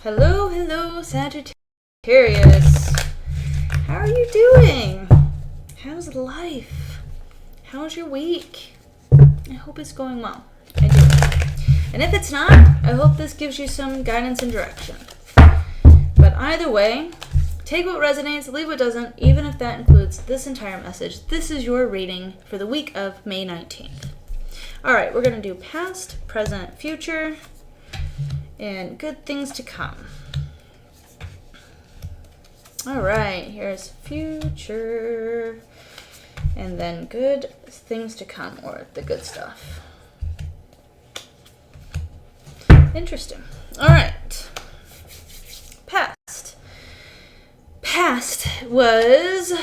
Hello, hello, Sagittarius. How are you doing? How's life? How's your week? I hope it's going well. I do. And if it's not, I hope this gives you some guidance and direction. But either way, take what resonates, leave what doesn't, even if that includes this entire message. This is your reading for the week of May 19th. Alright, we're going to do past, present, future, and good things to come. Alright, here's future, and then good things to come, or the good stuff. Interesting. Alright. Past. Past was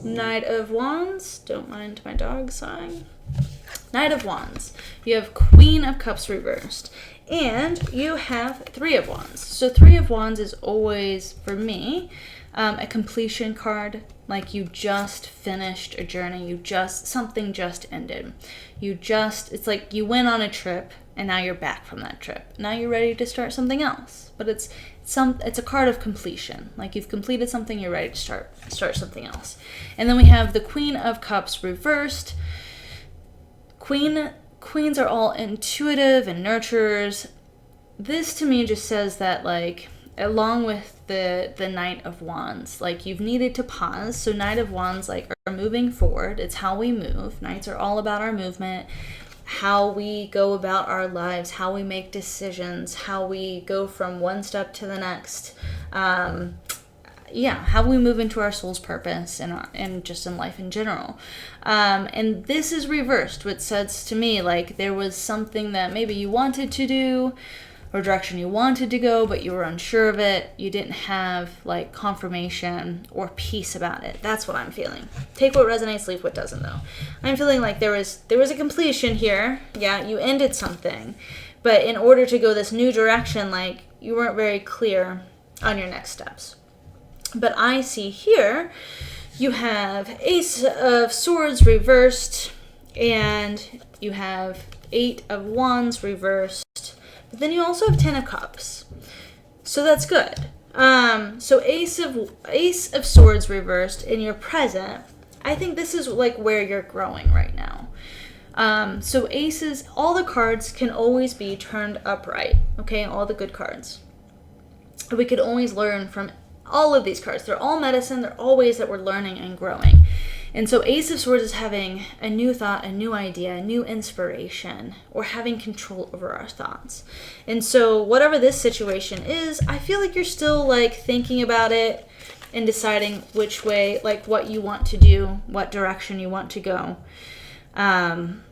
Knight of Wands. Don't mind my dog sighing. Knight of Wands. You have Queen of Cups reversed. And you have Three of Wands. So Three of Wands is always, for me, a completion card. Like you just finished a journey. Something just ended. It's like you went on a trip and now you're back from that trip. Now you're ready to start something else. But it's a card of completion. Like you've completed something, you're ready to start something else. And then we have the Queen of Cups reversed. Queens are all intuitive and nurturers. This to me just says that, like, along with the Knight of Wands, like, you've needed to pause. So Knight of Wands, like, are moving forward. It's how we move. Knights are all about our movement, how we go about our lives, how we make decisions, how we go from one step to the next. How we move into our soul's purpose and just in life in general. And this is reversed, which says to me, like, there was something that maybe you wanted to do or direction you wanted to go, but you were unsure of it. You didn't have, like, confirmation or peace about it. That's what I'm feeling. Take what resonates, leave what doesn't, though. I'm feeling like there was a completion here. Yeah, you ended something. But in order to go this new direction, like, you weren't very clear on your next steps. But I see here you have Ace of Swords reversed, and you have Eight of Wands reversed, but then you also have Ten of Cups. So that's good. So Ace of Swords reversed in your present. I think this is like where you're growing right now. So aces, all the cards can always be turned upright. Okay, all the good cards. We could always learn from all of these cards. They're all medicine. They're all ways that we're learning and growing. And so Ace of Swords is having a new thought, a new idea, a new inspiration, or having control over our thoughts. And so whatever this situation is, I feel like you're still, like, thinking about it and deciding which way, like, what you want to do, what direction you want to go. And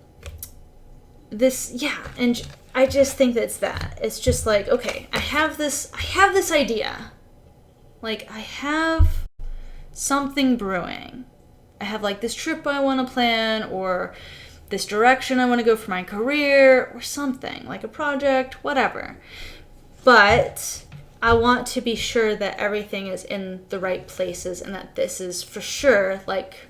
I just think that's that. It's just like, okay, I have this idea. Like, I have something brewing. I have, like, this trip I want to plan, or this direction I want to go for my career, or something, like a project, whatever. But I want to be sure that everything is in the right places, and that this is for sure, like,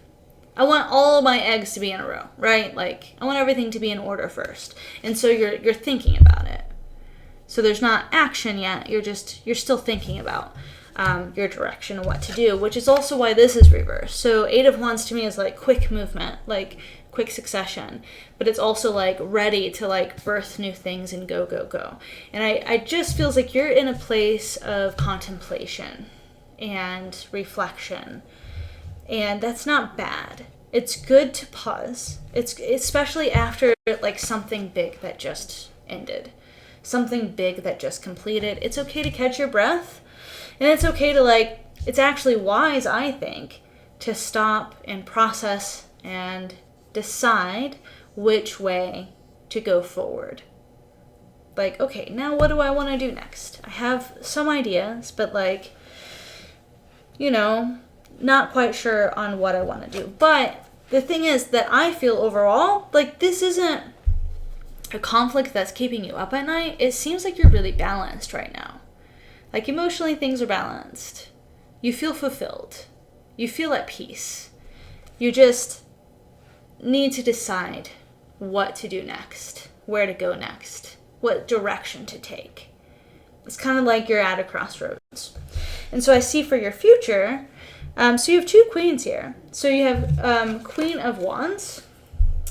I want all of my eggs to be in a row, right? Like, I want everything to be in order first. And so you're thinking about it. So there's not action yet. You're still thinking about your direction and what to do, which is also why this is reversed. So Eight of Wands to me is like quick movement, like quick succession, but it's also like ready to, like, birth new things and go, go, go. And I just feels like you're in a place of contemplation and reflection, and that's not bad. It's good to pause. It's especially after, like, something big that just ended, something big that just completed. It's okay to catch your breath. And it's okay to, like, it's actually wise, I think, to stop and process and decide which way to go forward. Like, okay, now what do I want to do next? I have some ideas, but, like, not quite sure on what I want to do. But the thing is that I feel overall, like, this isn't a conflict that's keeping you up at night. It seems like you're really balanced right now. Like, emotionally, things are balanced. You feel fulfilled. You feel at peace. You just need to decide what to do next, where to go next, what direction to take. It's kind of like you're at a crossroads. And so I see for your future, so you have two queens here. So you have Queen of Wands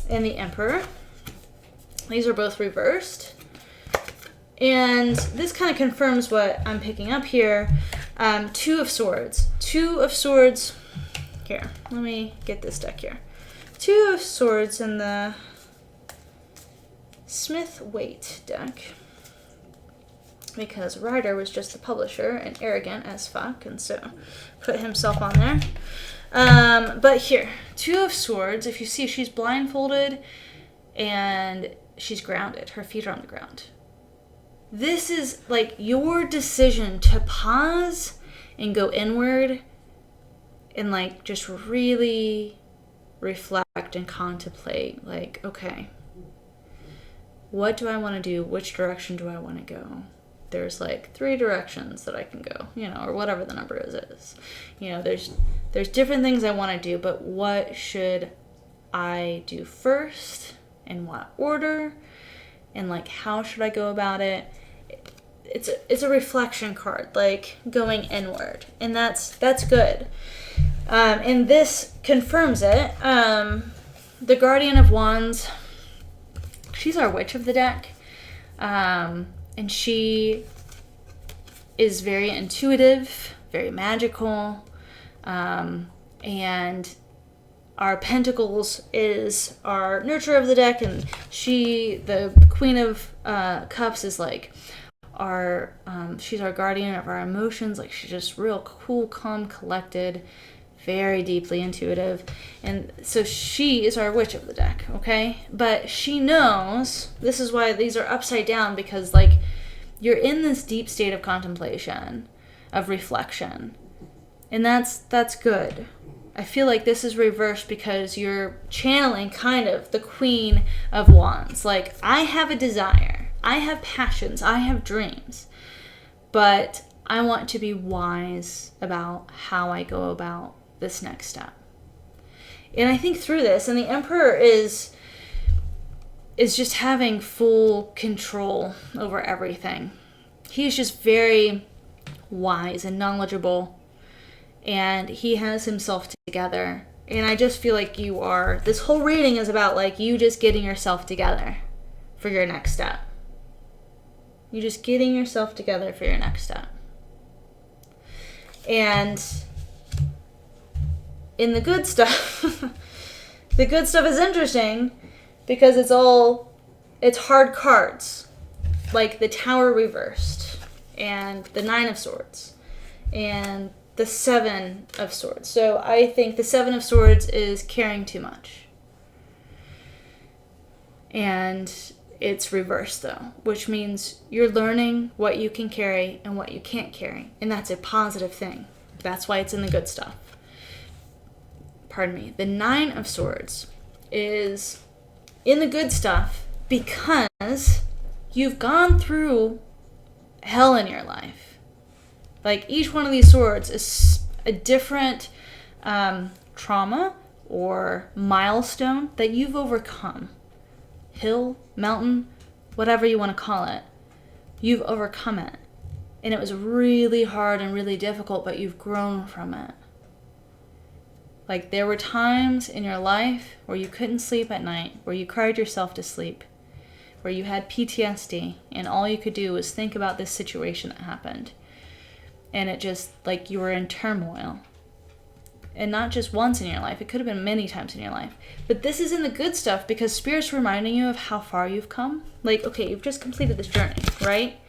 and the Emperor. These are both reversed. And this kind of confirms what I'm picking up here. Two of Swords. Two of Swords. Here, let me get this deck here. Two of Swords in the Smith-Waite deck. Because Ryder was just the publisher and arrogant as fuck, and so put himself on there. But here, Two of Swords. If you see, she's blindfolded and she's grounded. Her feet are on the ground. This is like your decision to pause and go inward and like just really reflect and contemplate, like, okay, what do I want to do? Which direction do I want to go? There's like 3 directions that I can go, or whatever the number is. There's different things I want to do, but what should I do first? In what order? And like, how should I go about it? It's a reflection card, like going inward, and that's good. And this confirms it. The Guardian of Wands, she's our witch of the deck, and she is very intuitive, very magical, and our Pentacles is our nurturer of the deck, and the Queen of Cups is like she's our guardian of our emotions. Like, she's just real cool, calm, collected, very deeply intuitive. And so she is our witch of the deck, okay? But she knows, this is why these are upside down, because like you're in this deep state of contemplation, of reflection. And that's good. I feel like this is reversed because you're channeling kind of the Queen of Wands. Like, I have a desire. I have passions, I have dreams, but I want to be wise about how I go about this next step. And I think through this, and the Emperor is just having full control over everything. He's just very wise and knowledgeable, and he has himself together. And I just feel like this whole reading is about like you just getting yourself together for your next step. You're just getting yourself together for your next step. And in the good stuff, the good stuff is interesting because it's hard cards. Like the Tower reversed, and the 9 of Swords, and the 7 of Swords. So I think the 7 of Swords is caring too much. And it's reversed though, which means you're learning what you can carry and what you can't carry. And that's a positive thing. That's why it's in the good stuff. Pardon me. The 9 of Swords is in the good stuff because you've gone through hell in your life. Like, each one of these swords is a different trauma or milestone that you've overcome. Hill, mountain, whatever you want to call it, you've overcome it. And it was really hard and really difficult, but you've grown from it. Like, there were times in your life where you couldn't sleep at night, where you cried yourself to sleep, where you had PTSD, and all you could do was think about this situation that happened. And it just, like, you were in turmoil. And not just once in your life. It could have been many times in your life. But this is in the good stuff because Spirit's reminding you of how far you've come. Like, okay, you've just completed this journey, right?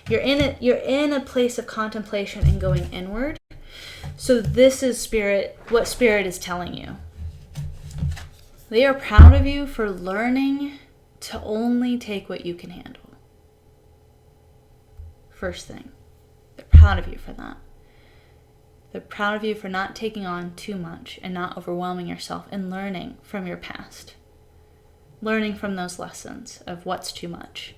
You're in a place of contemplation and going inward. So this is what Spirit is telling you. They are proud of you for learning to only take what you can handle. First thing. They're proud of you for that. They're proud of you for not taking on too much and not overwhelming yourself and learning from your past. Learning from those lessons of what's too much.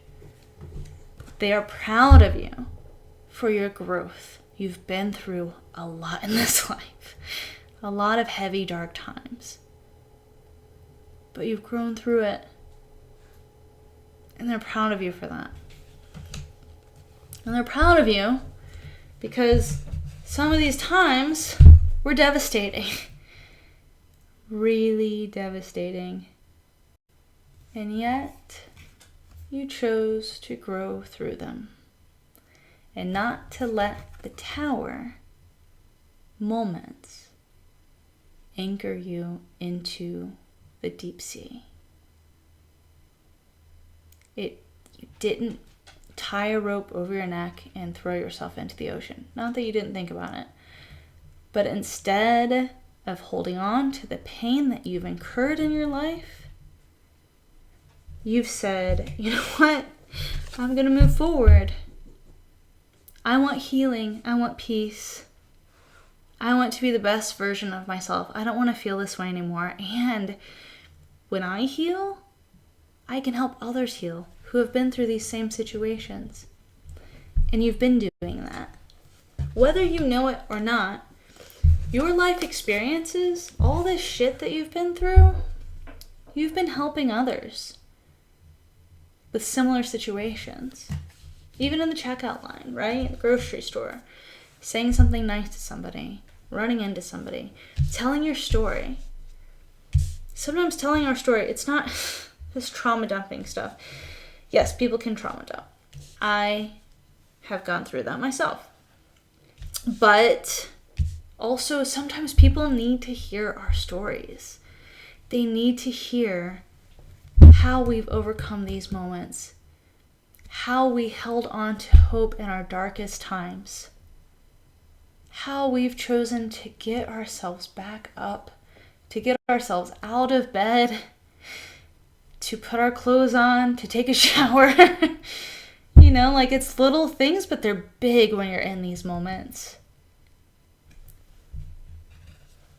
They are proud of you for your growth. You've been through a lot in this life. A lot of heavy, dark times. But you've grown through it. And they're proud of you for that. And they're proud of you because some of these times were devastating. Really devastating. And yet, you chose to grow through them and not to let the tower moments anchor you into the deep sea. You didn't tie a rope over your neck and throw yourself into the ocean. Not that you didn't think about it, but instead of holding on to the pain that you've incurred in your life, you've said, you know what? I'm going to move forward. I want healing. I want peace. I want to be the best version of myself. I don't want to feel this way anymore. And when I heal, I can help others heal who have been through these same situations. And you've been doing that. Whether you know it or not, your life experiences, all this shit that you've been through, you've been helping others with similar situations. Even in the checkout line, right? The grocery store. Saying something nice to somebody. Running into somebody. Telling your story. Sometimes telling our story, it's not this trauma dumping stuff. Yes, people can trauma dump. I have gone through that myself. But also, sometimes people need to hear our stories. They need to hear how we've overcome these moments, how we held on to hope in our darkest times, how we've chosen to get ourselves back up, to get ourselves out of bed, to put our clothes on, to take a shower. It's little things, but they're big when you're in these moments.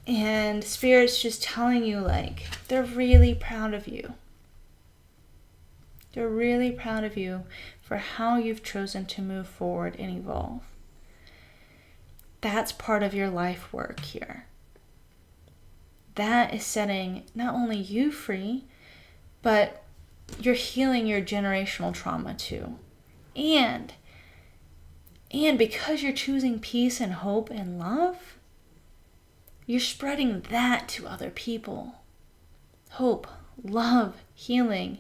And Spirit's just telling you, they're really proud of you. They're really proud of you for how you've chosen to move forward and evolve. That's part of your life work here. That is setting not only you free, but you're healing your generational trauma too. And because you're choosing peace and hope and love, you're spreading that to other people. Hope, love, healing.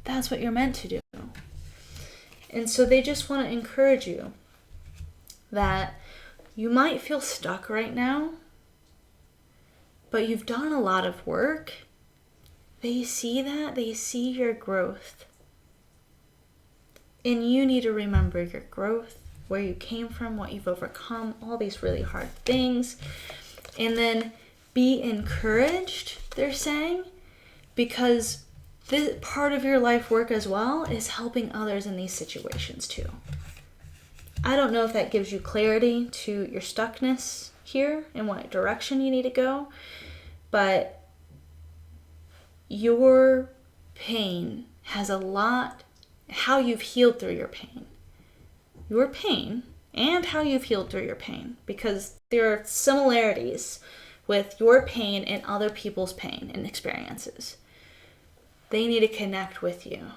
That's what you're meant to do. And so they just want to encourage you that you might feel stuck right now, but you've done a lot of work. They see that. They see your growth. And you need to remember your growth, where you came from, what you've overcome, all these really hard things. And then be encouraged, they're saying, because this part of your life work as well is helping others in these situations too. I don't know if that gives you clarity to your stuckness here and what direction you need to go, but your pain has a lot, how you've healed through your pain. Your pain and how you've healed through your pain, because there are similarities with your pain and other people's pain and experiences. They need to connect with you.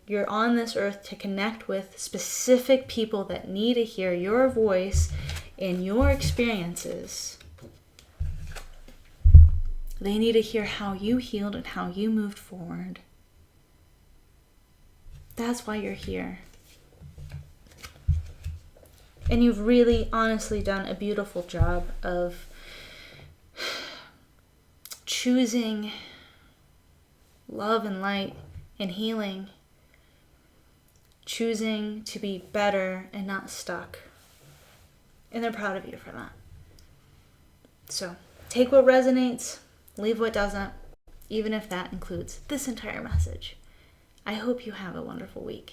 You're on this earth to connect with specific people that need to hear your voice and your experiences. They need to hear how you healed and how you moved forward. That's why you're here. And you've really, honestly done a beautiful job of choosing love and light and healing. Choosing to be better and not stuck. And they're proud of you for that. So, take what resonates, leave what doesn't, even if that includes this entire message. I hope you have a wonderful week.